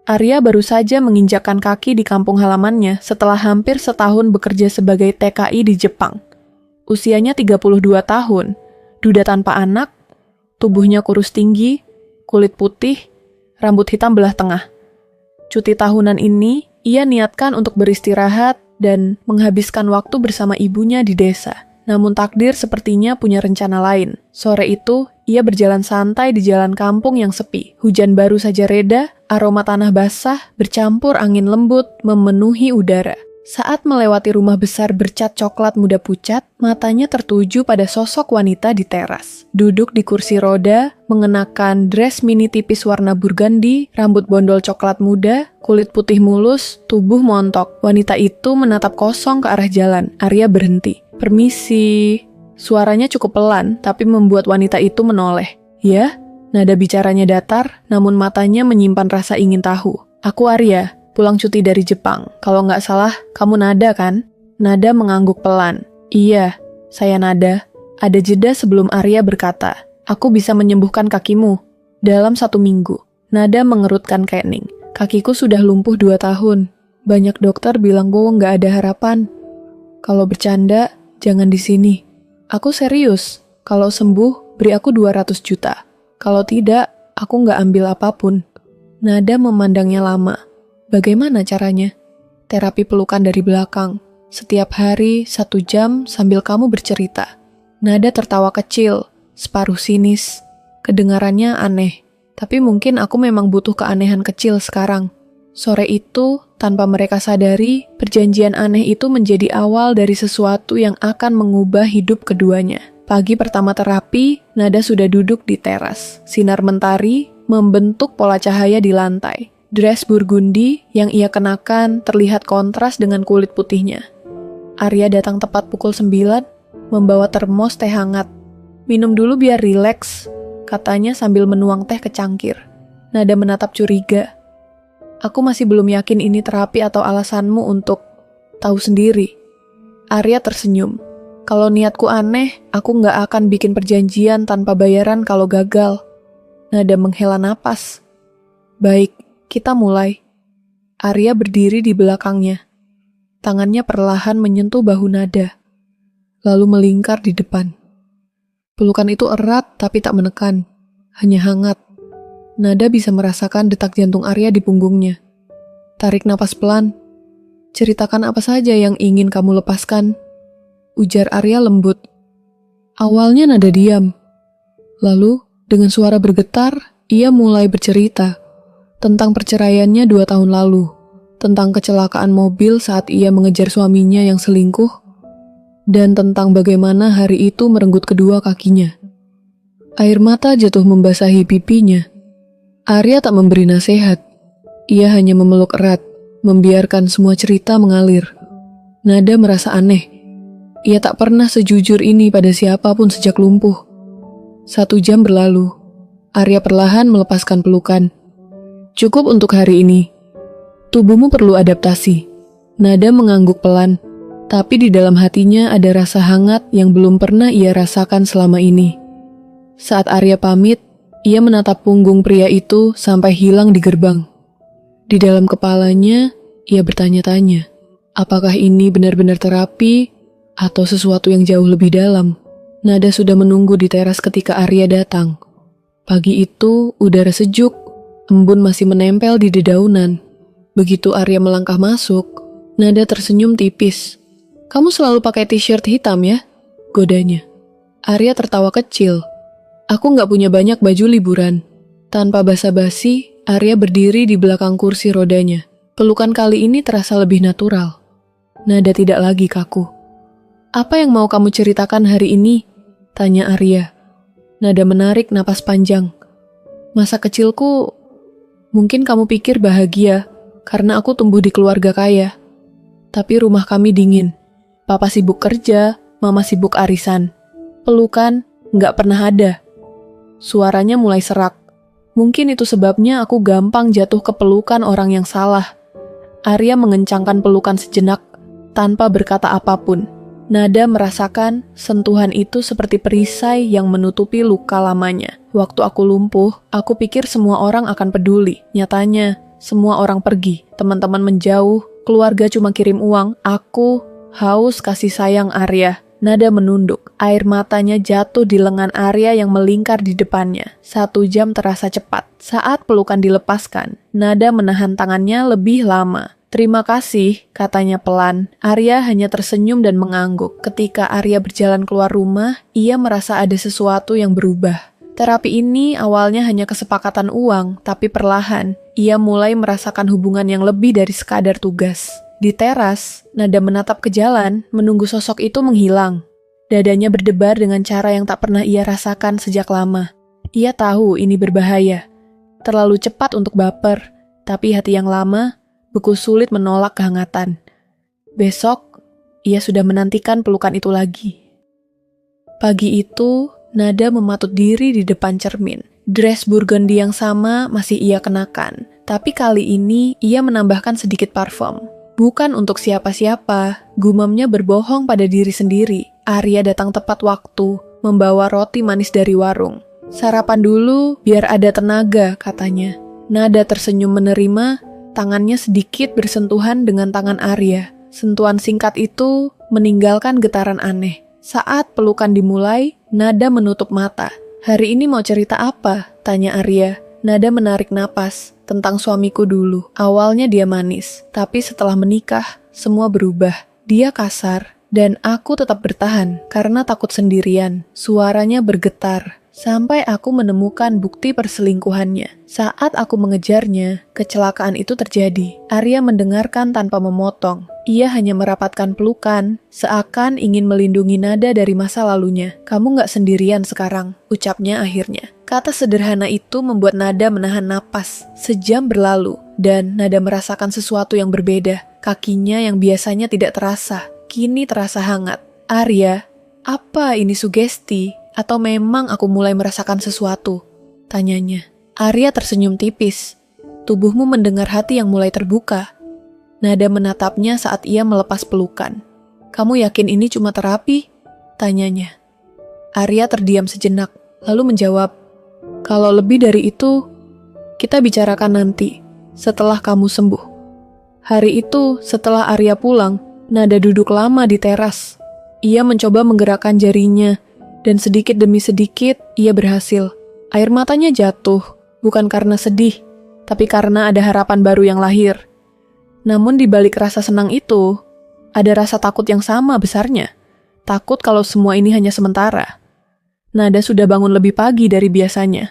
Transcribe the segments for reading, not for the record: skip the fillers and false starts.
Arya baru saja menginjakkan kaki di kampung halamannya setelah hampir setahun bekerja sebagai TKI di Jepang. Usianya 32 tahun, duda tanpa anak, tubuhnya kurus tinggi, kulit putih, rambut hitam belah tengah. Cuti tahunan ini, ia niatkan untuk beristirahat dan menghabiskan waktu bersama ibunya di desa. Namun takdir sepertinya punya rencana lain. Sore itu, ia berjalan santai di jalan kampung yang sepi. Hujan baru saja reda, aroma tanah basah bercampur angin lembut memenuhi udara. Saat melewati rumah besar bercat coklat muda pucat, matanya tertuju pada sosok wanita di teras. Duduk di kursi roda, mengenakan dress mini tipis warna burgundy, rambut bondol coklat muda, kulit putih mulus, tubuh montok. Wanita itu menatap kosong ke arah jalan. Arya berhenti. "Permisi." Suaranya cukup pelan, tapi membuat wanita itu menoleh. "Ya?" Nada bicaranya datar, namun matanya menyimpan rasa ingin tahu. "Aku Arya. Pulang cuti dari Jepang. Kalau nggak salah, kamu Nada kan?" Nada mengangguk pelan. "Iya, saya Nada." Ada jeda sebelum Arya berkata, "Aku bisa menyembuhkan kakimu dalam 1 minggu." Nada mengerutkan kening. "Kakiku sudah lumpuh 2 tahun. Banyak dokter bilang gue nggak ada harapan. Kalau bercanda, jangan di sini. Aku serius. Kalau sembuh, beri aku 200 juta. Kalau tidak, aku nggak ambil apapun." Nada memandangnya lama. "Bagaimana caranya?" "Terapi pelukan dari belakang. Setiap hari 1 jam sambil kamu bercerita." Nada tertawa kecil, separuh sinis. Kedengarannya aneh, tapi mungkin aku memang butuh keanehan kecil sekarang. Sore itu, tanpa mereka sadari, perjanjian aneh itu menjadi awal dari sesuatu yang akan mengubah hidup keduanya. Pagi pertama terapi, Nada sudah duduk di teras. Sinar mentari membentuk pola cahaya di lantai. Dress burgundy yang ia kenakan terlihat kontras dengan kulit putihnya. Arya datang tepat pukul 9, membawa termos teh hangat. "Minum dulu biar rileks," katanya sambil menuang teh ke cangkir. Nada menatap curiga. "Aku masih belum yakin ini terapi atau alasanmu untuk tahu sendiri." Arya tersenyum. "Kalau niatku aneh, aku nggak akan bikin perjanjian tanpa bayaran kalau gagal." Nada menghela napas. "Baik. Kita mulai." Arya berdiri di belakangnya. Tangannya perlahan menyentuh bahu Nada, lalu melingkar di depan. Pelukan itu erat tapi tak menekan, hanya hangat. Nada bisa merasakan detak jantung Arya di punggungnya. "Tarik napas pelan. Ceritakan apa saja yang ingin kamu lepaskan," ujar Arya lembut. Awalnya Nada diam. Lalu, dengan suara bergetar, ia mulai bercerita. Tentang perceraiannya 2 tahun lalu, tentang kecelakaan mobil saat ia mengejar suaminya yang selingkuh, dan tentang bagaimana hari itu merenggut kedua kakinya. Air mata jatuh membasahi pipinya. Arya tak memberi nasihat. Ia hanya memeluk erat, membiarkan semua cerita mengalir. Nada merasa aneh. Ia tak pernah sejujur ini pada siapapun sejak lumpuh. 1 jam berlalu. Arya perlahan melepaskan pelukan. "Cukup untuk hari ini. Tubuhmu perlu adaptasi." Nada mengangguk pelan, tapi di dalam hatinya ada rasa hangat yang belum pernah ia rasakan selama ini. Saat Arya pamit, ia menatap punggung pria itu sampai hilang di gerbang. Di dalam kepalanya, ia bertanya-tanya, apakah ini benar-benar terapi atau sesuatu yang jauh lebih dalam? Nada sudah menunggu di teras ketika Arya datang. Pagi itu, udara sejuk. Embun masih menempel di dedaunan. Begitu Arya melangkah masuk, Nada tersenyum tipis. "Kamu selalu pakai t-shirt hitam ya?" godanya. Arya tertawa kecil. "Aku nggak punya banyak baju liburan." Tanpa basa-basi, Arya berdiri di belakang kursi rodanya. Pelukan kali ini terasa lebih natural. Nada tidak lagi kaku. "Apa yang mau kamu ceritakan hari ini?" tanya Arya. Nada menarik napas panjang. "Masa kecilku... Mungkin kamu pikir bahagia, karena aku tumbuh di keluarga kaya. Tapi rumah kami dingin. Papa sibuk kerja, mama sibuk arisan. Pelukan nggak pernah ada." Suaranya mulai serak. Mungkin itu sebabnya aku gampang jatuh ke pelukan orang yang salah. Arya mengencangkan pelukan sejenak, tanpa berkata apapun. Nada merasakan sentuhan itu seperti perisai yang menutupi luka lamanya. Waktu aku lumpuh, aku pikir semua orang akan peduli. Nyatanya, semua orang pergi, teman-teman menjauh, keluarga cuma kirim uang, aku haus kasih sayang Arya. Nada menunduk, air matanya jatuh di lengan Arya yang melingkar di depannya. 1 jam terasa cepat. Saat pelukan dilepaskan, Nada menahan tangannya lebih lama. Terima kasih, katanya pelan. Arya hanya tersenyum dan mengangguk. Ketika Arya berjalan keluar rumah, ia merasa ada sesuatu yang berubah. Terapi ini awalnya hanya kesepakatan uang, tapi perlahan, ia mulai merasakan hubungan yang lebih dari sekadar tugas. Di teras, Nada menatap ke jalan, menunggu sosok itu menghilang. Dadanya berdebar dengan cara yang tak pernah ia rasakan sejak lama. Ia tahu ini berbahaya. Terlalu cepat untuk baper, tapi hati yang lama, beku sulit menolak kehangatan. Besok, ia sudah menantikan pelukan itu lagi. Pagi itu, Nada mematut diri di depan cermin. Dress burgundy yang sama masih ia kenakan, tapi kali ini ia menambahkan sedikit parfum. Bukan untuk siapa-siapa, gumamnya berbohong pada diri sendiri. Arya datang tepat waktu, membawa roti manis dari warung. Sarapan dulu, biar ada tenaga, katanya. Nada tersenyum menerima, tangannya sedikit bersentuhan dengan tangan Arya. Sentuhan singkat itu meninggalkan getaran aneh. Saat pelukan dimulai, Nada menutup mata. Hari ini mau cerita apa? Tanya Arya. Nada menarik napas. Tentang suamiku dulu. Awalnya dia manis, tapi setelah menikah, semua berubah. Dia kasar, dan aku tetap bertahan karena takut sendirian. Suaranya bergetar, sampai aku menemukan bukti perselingkuhannya. Saat aku mengejarnya, kecelakaan itu terjadi. Arya mendengarkan tanpa memotong. Ia hanya merapatkan pelukan, seakan ingin melindungi Nada dari masa lalunya. Kamu gak sendirian sekarang, ucapnya akhirnya. Kata sederhana itu membuat Nada menahan napas. Sejam berlalu, dan Nada merasakan sesuatu yang berbeda. Kakinya yang biasanya tidak terasa, kini terasa hangat. Arya, apa ini sugesti? Atau memang aku mulai merasakan sesuatu? Tanyanya. Arya tersenyum tipis. Tubuhmu mendengar hati yang mulai terbuka. Nada menatapnya saat ia melepas pelukan. Kamu yakin ini cuma terapi? Tanyanya. Arya terdiam sejenak, lalu menjawab, kalau lebih dari itu, kita bicarakan nanti, setelah kamu sembuh. Hari itu, setelah Arya pulang, Nada duduk lama di teras. Ia mencoba menggerakkan jarinya, dan sedikit demi sedikit, ia berhasil. Air matanya jatuh, bukan karena sedih, tapi karena ada harapan baru yang lahir. Namun di balik rasa senang itu, ada rasa takut yang sama besarnya. Takut kalau semua ini hanya sementara. Nada sudah bangun lebih pagi dari biasanya.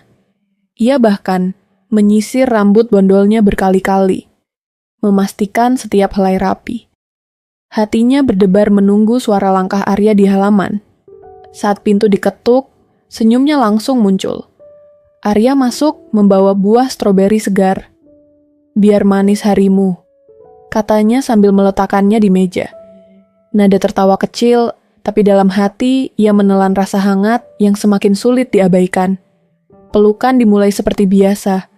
Ia bahkan menyisir rambut bondolnya berkali-kali, memastikan setiap helai rapi. Hatinya berdebar menunggu suara langkah Arya di halaman. Saat pintu diketuk, senyumnya langsung muncul. Arya masuk membawa buah stroberi segar. Biar manis harimu, katanya sambil meletakkannya di meja. Nada tertawa kecil, tapi dalam hati ia menelan rasa hangat yang semakin sulit diabaikan. Pelukan dimulai seperti biasa.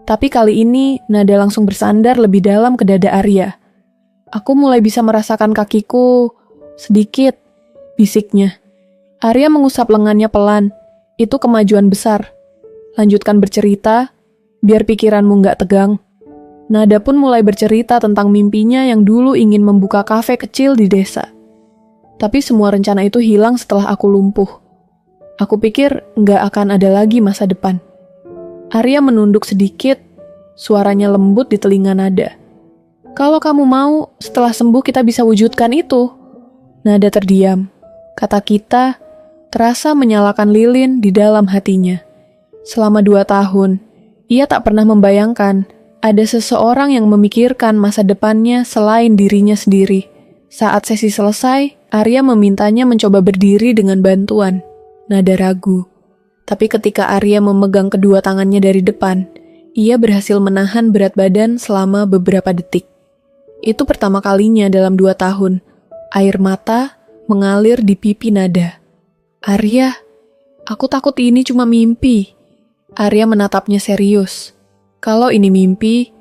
Tapi kali ini, Nada langsung bersandar lebih dalam ke dada Arya. Aku mulai bisa merasakan kakiku sedikit, bisiknya. Arya mengusap lengannya pelan. Itu kemajuan besar. Lanjutkan bercerita, biar pikiranmu nggak tegang. Nada pun mulai bercerita tentang mimpinya yang dulu ingin membuka kafe kecil di desa. Tapi semua rencana itu hilang setelah aku lumpuh. Aku pikir nggak akan ada lagi masa depan. Arya menunduk sedikit, suaranya lembut di telinga Nada. Kalau kamu mau, setelah sembuh kita bisa wujudkan itu. Nada terdiam. Kata kita, terasa menyalakan lilin di dalam hatinya. Selama 2 tahun, ia tak pernah membayangkan ada seseorang yang memikirkan masa depannya selain dirinya sendiri. Saat sesi selesai, Arya memintanya mencoba berdiri dengan bantuan. Nada ragu. Tapi ketika Arya memegang kedua tangannya dari depan, ia berhasil menahan berat badan selama beberapa detik. Itu pertama kalinya dalam 2 tahun. Air mata mengalir di pipi Nada. Arya, aku takut ini cuma mimpi. Arya menatapnya serius. Kalau ini mimpi,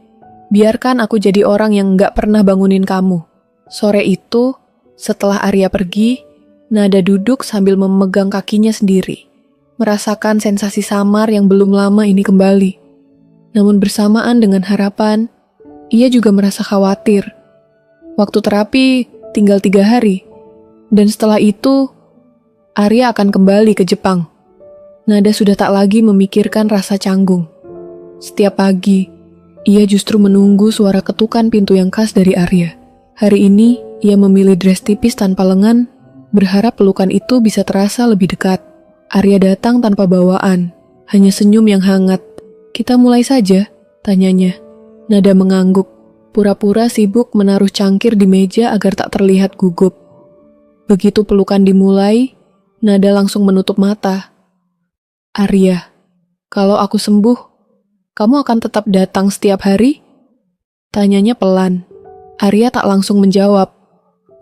biarkan aku jadi orang yang gak pernah bangunin kamu. Sore itu, setelah Arya pergi, Nada duduk sambil memegang kakinya sendiri, merasakan sensasi samar yang belum lama ini kembali. Namun bersamaan dengan harapan, ia juga merasa khawatir. Waktu terapi tinggal 3 hari, dan setelah itu, Arya akan kembali ke Jepang. Nada sudah tak lagi memikirkan rasa canggung. Setiap pagi, ia justru menunggu suara ketukan pintu yang khas dari Arya. Hari ini, ia memilih dress tipis tanpa lengan, berharap pelukan itu bisa terasa lebih dekat. Arya datang tanpa bawaan, hanya senyum yang hangat. "Kita mulai saja?" tanyanya. Nada mengangguk, pura-pura sibuk menaruh cangkir di meja agar tak terlihat gugup. Begitu pelukan dimulai, Nada langsung menutup mata. "Arya, kalau aku sembuh, kamu akan tetap datang setiap hari?" Tanyanya pelan. Arya tak langsung menjawab.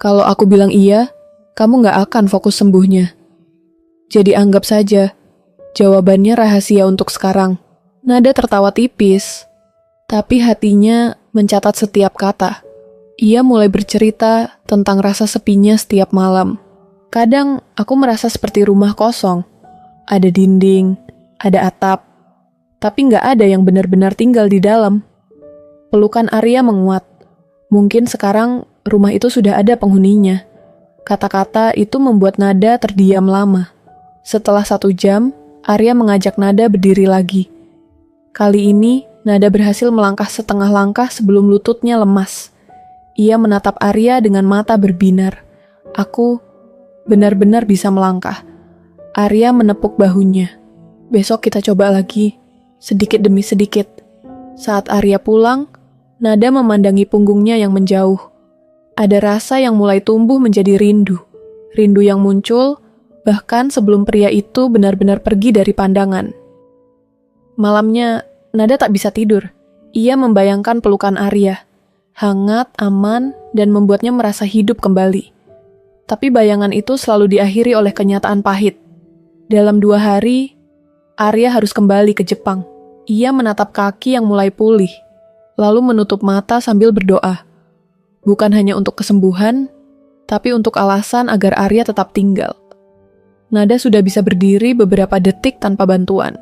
"Kalau aku bilang iya, kamu gak akan fokus sembuhnya. Jadi anggap saja, jawabannya rahasia untuk sekarang." Nada tertawa tipis, tapi hatinya mencatat setiap kata. Ia mulai bercerita tentang rasa sepinya setiap malam. "Kadang aku merasa seperti rumah kosong. Ada dinding, ada atap, tapi gak ada yang benar-benar tinggal di dalam." Pelukan Arya menguat. Mungkin sekarang rumah itu sudah ada penghuninya. Kata-kata itu membuat Nada terdiam lama. Setelah 1 jam, Arya mengajak Nada berdiri lagi. Kali ini, Nada berhasil melangkah setengah langkah sebelum lututnya lemas. Ia menatap Arya dengan mata berbinar. "Aku benar-benar bisa melangkah." Arya menepuk bahunya. "Besok kita coba lagi, sedikit demi sedikit." Saat Arya pulang, Nada memandangi punggungnya yang menjauh. Ada rasa yang mulai tumbuh menjadi rindu. Rindu yang muncul, bahkan sebelum pria itu benar-benar pergi dari pandangan. Malamnya, Nada tak bisa tidur. Ia membayangkan pelukan Arya. Hangat, aman, dan membuatnya merasa hidup kembali. Tapi bayangan itu selalu diakhiri oleh kenyataan pahit. Dalam 2 hari, Arya harus kembali ke Jepang. Ia menatap kaki yang mulai pulih, lalu menutup mata sambil berdoa. Bukan hanya untuk kesembuhan, tapi untuk alasan agar Arya tetap tinggal. Nada sudah bisa berdiri beberapa detik tanpa bantuan.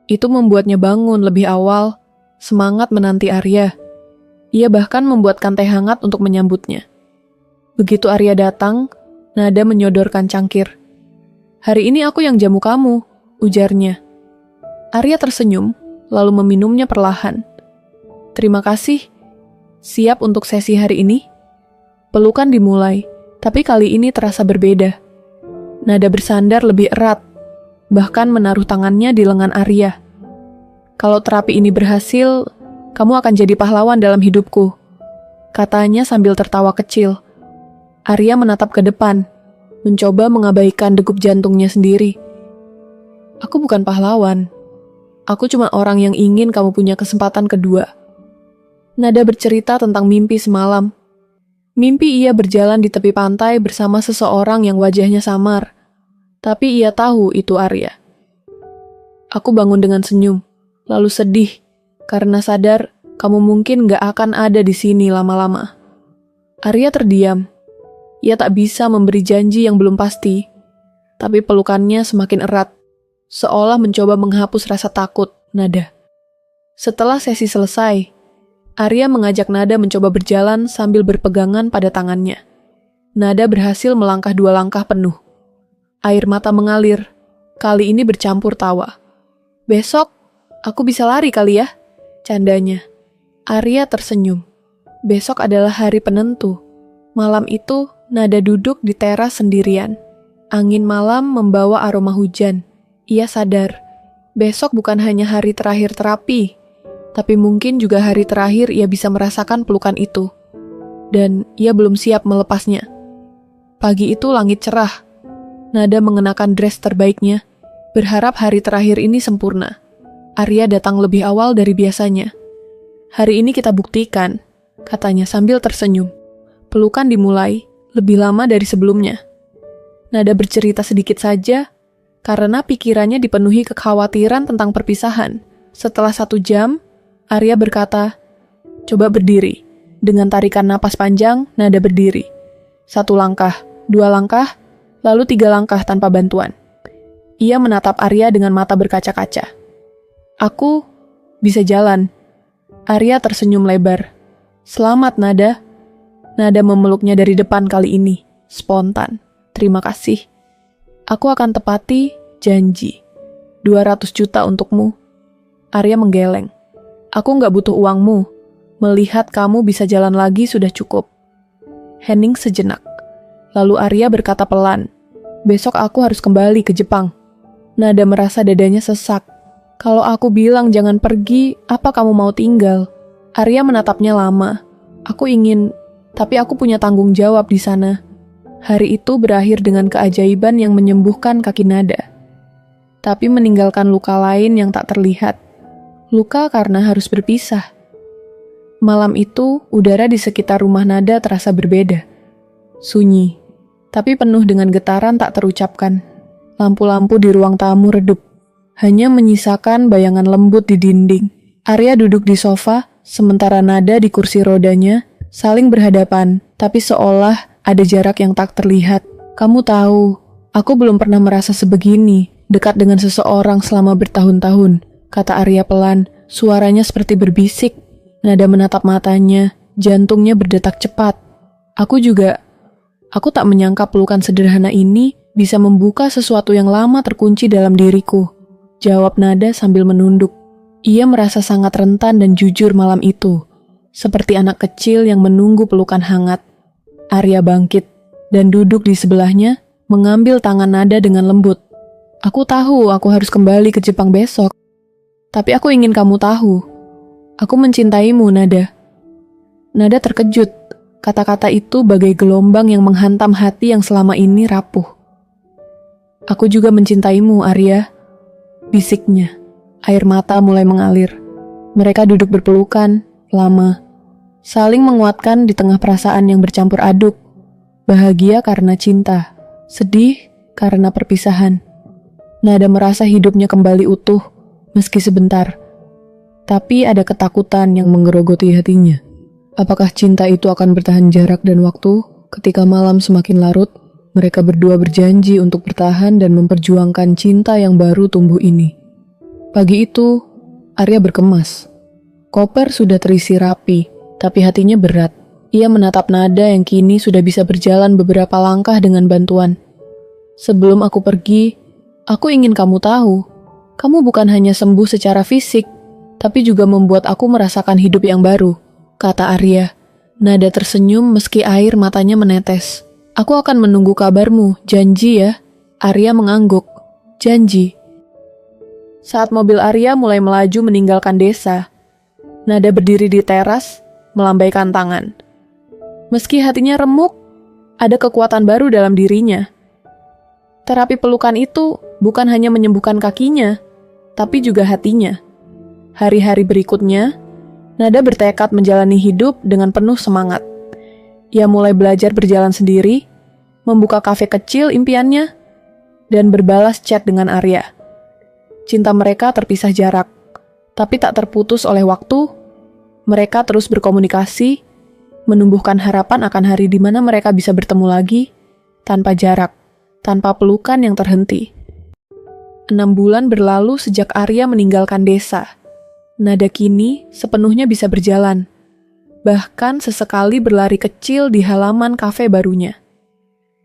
Itu membuatnya bangun lebih awal, semangat menanti Arya. Ia bahkan membuatkan teh hangat untuk menyambutnya. Begitu Arya datang, Nada menyodorkan cangkir. "Hari ini aku yang jamu kamu," ujarnya. Arya tersenyum, lalu meminumnya perlahan. "Terima kasih. Siap untuk sesi hari ini?" Pelukan dimulai, tapi kali ini terasa berbeda. Nada bersandar lebih erat, bahkan menaruh tangannya di lengan Arya. "Kalau terapi ini berhasil, kamu akan jadi pahlawan dalam hidupku," katanya sambil tertawa kecil. Arya menatap ke depan, mencoba mengabaikan degup jantungnya sendiri. "Aku bukan pahlawan. Aku cuma orang yang ingin kamu punya kesempatan kedua." Nada bercerita tentang mimpi semalam. Mimpi ia berjalan di tepi pantai bersama seseorang yang wajahnya samar. Tapi ia tahu itu Arya. "Aku bangun dengan senyum, lalu sedih, karena sadar kamu mungkin gak akan ada di sini lama-lama." Arya terdiam. Ia tak bisa memberi janji yang belum pasti, tapi pelukannya semakin erat, seolah mencoba menghapus rasa takut Nada. Setelah sesi selesai, Arya mengajak Nada mencoba berjalan sambil berpegangan pada tangannya. Nada berhasil melangkah 2 langkah penuh. Air mata mengalir, kali ini bercampur tawa. "Besok, aku bisa lari kali ya?" candanya. Arya tersenyum. Besok adalah hari penentu. Malam itu, Nada duduk di teras sendirian. Angin malam membawa aroma hujan. Ia sadar, besok bukan hanya hari terakhir terapi, tapi mungkin juga hari terakhir ia bisa merasakan pelukan itu. Dan ia belum siap melepasnya. Pagi itu langit cerah. Nada mengenakan dress terbaiknya, berharap hari terakhir ini sempurna. Arya datang lebih awal dari biasanya. "Hari ini kita buktikan," katanya sambil tersenyum. Pelukan dimulai, lebih lama dari sebelumnya. Nada bercerita sedikit saja, karena pikirannya dipenuhi kekhawatiran tentang perpisahan. Setelah 1 jam, Arya berkata, "Coba berdiri." Dengan tarikan napas panjang, Nada berdiri. 1 langkah, 2 langkah, lalu 3 langkah tanpa bantuan. Ia menatap Arya dengan mata berkaca-kaca. bisa jalan. Arya tersenyum lebar. Selamat, Nada. Nada memeluknya dari depan kali ini, spontan. Terima kasih. Aku akan tepati janji. 200 juta untukmu. Arya menggeleng. Aku nggak butuh uangmu. Melihat kamu bisa jalan lagi sudah cukup. Hening sejenak. Lalu Arya berkata pelan, besok aku harus kembali ke Jepang. Nada merasa dadanya sesak. Kalau aku bilang jangan pergi, apa kamu mau tinggal? Arya menatapnya lama. Tapi aku punya tanggung jawab di sana. Hari itu berakhir dengan keajaiban yang menyembuhkan kaki Nada. Tapi meninggalkan luka lain yang tak terlihat. Luka karena harus berpisah. Malam itu, udara di sekitar rumah Nada terasa berbeda. Sunyi, tapi penuh dengan getaran tak terucapkan. Lampu-lampu di ruang tamu redup. Hanya menyisakan bayangan lembut di dinding. Arya duduk di sofa, sementara Nada di kursi rodanya, saling berhadapan, tapi seolah ada jarak yang tak terlihat. Kamu tahu, aku belum pernah merasa sebegini, dekat dengan seseorang selama bertahun-tahun, kata Arya pelan, suaranya seperti berbisik. Nada menatap matanya, jantungnya berdetak cepat. Aku tak menyangka pelukan sederhana ini bisa membuka sesuatu yang lama terkunci dalam diriku. Jawab Nada sambil menunduk. Ia merasa sangat rentan dan jujur malam itu. Seperti anak kecil yang menunggu pelukan hangat. Arya bangkit dan duduk di sebelahnya, mengambil tangan Nada dengan lembut. Aku tahu aku harus kembali ke Jepang besok. Tapi aku ingin kamu tahu. Aku mencintaimu, Nada. Nada terkejut. Kata-kata itu bagai gelombang yang menghantam hati yang selama ini rapuh. Aku juga mencintaimu, Arya. Bisiknya. Air mata mulai mengalir. Mereka duduk berpelukan, lama. Saling menguatkan di tengah perasaan yang bercampur aduk. Bahagia karena cinta. Sedih karena perpisahan. Nada merasa hidupnya kembali utuh, meski sebentar. Tapi ada ketakutan yang menggerogoti hatinya. Apakah cinta itu akan bertahan jarak dan waktu? Ketika malam semakin larut, mereka berdua berjanji untuk bertahan dan memperjuangkan cinta yang baru tumbuh ini. Pagi itu, Arya berkemas. Koper sudah terisi rapi, tapi hatinya berat. Ia menatap Nada yang kini sudah bisa berjalan beberapa langkah dengan bantuan. Sebelum aku pergi, aku ingin kamu tahu, kamu bukan hanya sembuh secara fisik, tapi juga membuat aku merasakan hidup yang baru, kata Arya. Nada tersenyum meski air matanya menetes. Aku akan menunggu kabarmu, janji ya. Arya mengangguk. Janji. Saat mobil Arya mulai melaju meninggalkan desa, Nada berdiri di teras, melambaikan tangan. Meski hatinya remuk, ada kekuatan baru dalam dirinya. Terapi pelukan itu bukan hanya menyembuhkan kakinya, tapi juga hatinya. Hari-hari berikutnya, Nada bertekad menjalani hidup dengan penuh semangat. Ia mulai belajar berjalan sendiri, membuka kafe kecil impiannya, dan berbalas chat dengan Arya. Cinta mereka terpisah jarak, tapi tak terputus oleh waktu. Mereka terus berkomunikasi, menumbuhkan harapan akan hari di mana mereka bisa bertemu lagi, tanpa jarak, tanpa pelukan yang terhenti. 6 bulan berlalu sejak Arya meninggalkan desa. Nada kini sepenuhnya bisa berjalan, bahkan sesekali berlari kecil di halaman kafe barunya.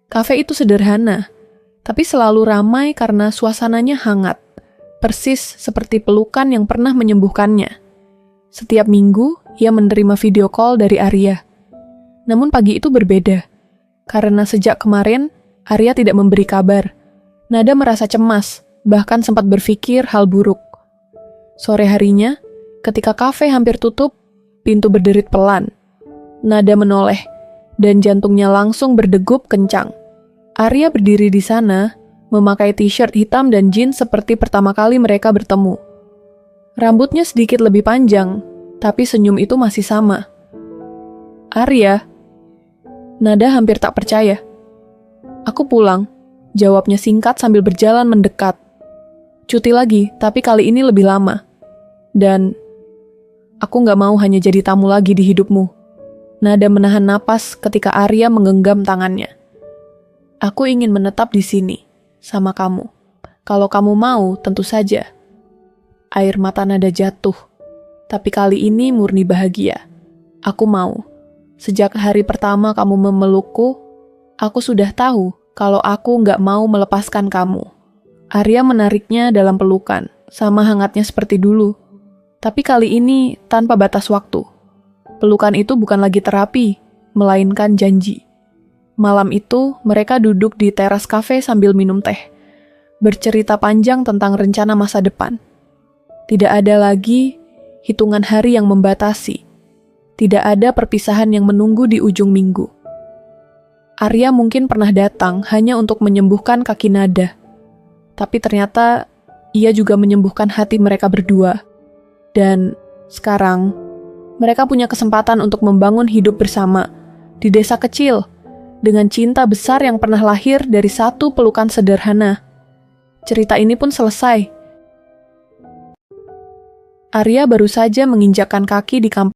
Kafe itu sederhana, tapi selalu ramai karena suasananya hangat, persis seperti pelukan yang pernah menyembuhkannya. Setiap minggu, ia menerima video call dari Arya. Namun pagi itu berbeda, karena sejak kemarin, Arya tidak memberi kabar. Nada merasa cemas, bahkan sempat berpikir hal buruk. Sore harinya, ketika kafe hampir tutup, pintu berderit pelan. Nada menoleh, dan jantungnya langsung berdegup kencang. Arya berdiri di sana, memakai t-shirt hitam dan jeans seperti pertama kali mereka bertemu. Rambutnya sedikit lebih panjang, tapi senyum itu masih sama. Arya, Nada hampir tak percaya. Aku pulang, jawabnya singkat sambil berjalan mendekat. Cuti lagi, tapi kali ini lebih lama. Dan aku gak mau hanya jadi tamu lagi di hidupmu. Nada menahan napas ketika Arya menggenggam tangannya. Aku ingin menetap di sini, sama kamu. Kalau kamu mau, tentu saja. Air mata Nada jatuh. Tapi kali ini murni bahagia. Aku mau. Sejak hari pertama kamu memelukku, aku sudah tahu kalau aku nggak mau melepaskan kamu. Arya menariknya dalam pelukan, sama hangatnya seperti dulu. Tapi kali ini tanpa batas waktu. Pelukan itu bukan lagi terapi, melainkan janji. Malam itu, mereka duduk di teras kafe sambil minum teh, bercerita panjang tentang rencana masa depan. Tidak ada lagi hitungan hari yang membatasi. Tidak ada perpisahan yang menunggu di ujung minggu. Arya mungkin pernah datang hanya untuk menyembuhkan kaki Nada. Tapi ternyata ia juga menyembuhkan hati mereka berdua. Dan sekarang, mereka punya kesempatan untuk membangun hidup bersama di desa kecil dengan cinta besar yang pernah lahir dari satu pelukan sederhana. Cerita ini pun selesai. Arya baru saja menginjakkan kaki di kampung